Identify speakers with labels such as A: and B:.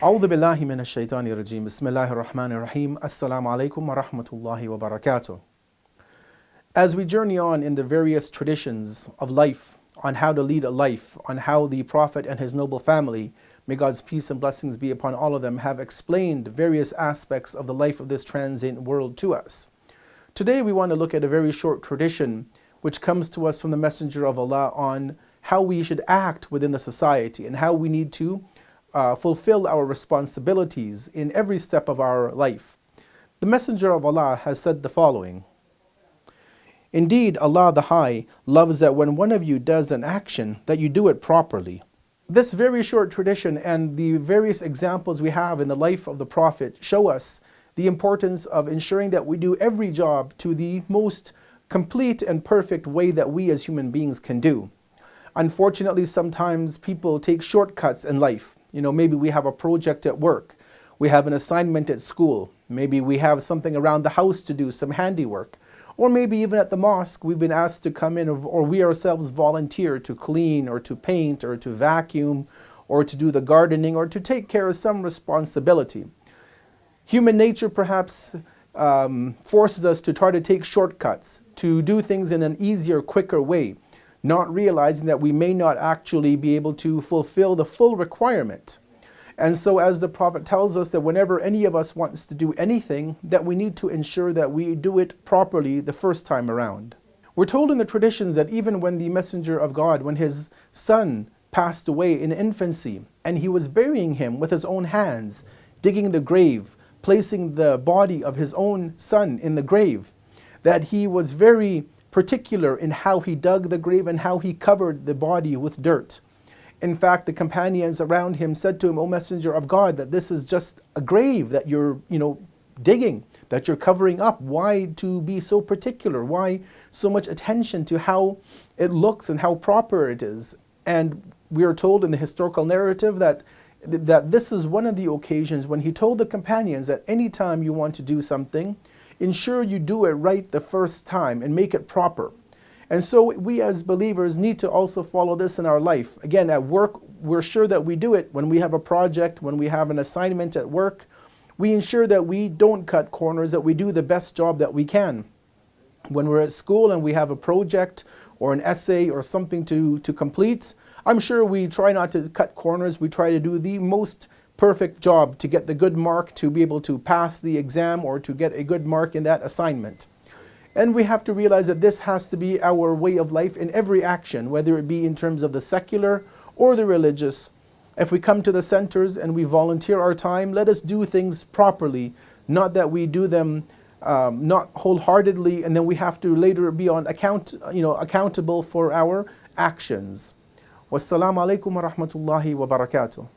A: أعوذ بالله من الشيطان الرجيم. بسم الله الرحمن الرحيم. Assalamu alaikum wa rahmatullahi wa barakatuh. As we journey on in the various traditions of life, on how to lead a life, on how the Prophet and his noble family, may God's peace and blessings be upon all of them, have explained various aspects of the life of this transient world to us. Today we want to look at a very short tradition which comes to us from the Messenger of Allah on how we should act within the society and how we need to fulfill our responsibilities in every step of our life. The Messenger of Allah has said the following: Indeed, Allah the High loves that when one of you does an action, that you do it properly. This very short tradition and the various examples we have in the life of the Prophet show us the importance of ensuring that we do every job to the most complete and perfect way that we as human beings can do. Unfortunately, sometimes people take shortcuts in life. Maybe we have a project at work, we have an assignment at school, maybe we have something around the house to do, some handiwork, or maybe even at the mosque we've been asked to come in, or we ourselves volunteer to clean or to paint or to vacuum or to do the gardening or to take care of some responsibility. Human nature perhaps forces us to try to take shortcuts, to do things in an easier, quicker way, not realizing that we may not actually be able to fulfill the full requirement. And so as the Prophet tells us that whenever any of us wants to do anything, that we need to ensure that we do it properly the first time around. We're told in the traditions that even when the Messenger of God, when his son passed away in infancy, and he was burying him with his own hands, digging the grave, placing the body of his own son in the grave, that he was very particular in how he dug the grave and how he covered the body with dirt. In fact, the companions around him said to him, "O Messenger of God, that this is just a grave that you're, digging, that you're covering up. Why to be so particular? Why so much attention to how it looks and how proper it is?" And we are told in the historical narrative that this is one of the occasions when he told the companions that anytime you want to do something, ensure you do it right the first time and make it proper. And so we as believers need to also follow this in our life. Again, at work, we're sure that we do it. When we have a project, when we have an assignment at work, we ensure that we don't cut corners, that we do the best job that we can. When we're at school and we have a project or an essay or something to complete, I'm sure we try not to cut corners. We try to do the most perfect job to get the good mark, to be able to pass the exam or to get a good mark in that assignment. And we have to realize that this has to be our way of life in every action, whether it be in terms of the secular or the religious. If we come to the centers and we volunteer our time, let us do things properly, not that we do them not wholeheartedly and then we have to later be accountable for our actions. Wassalamu alaikum wa rahmatullahi wa barakatuh.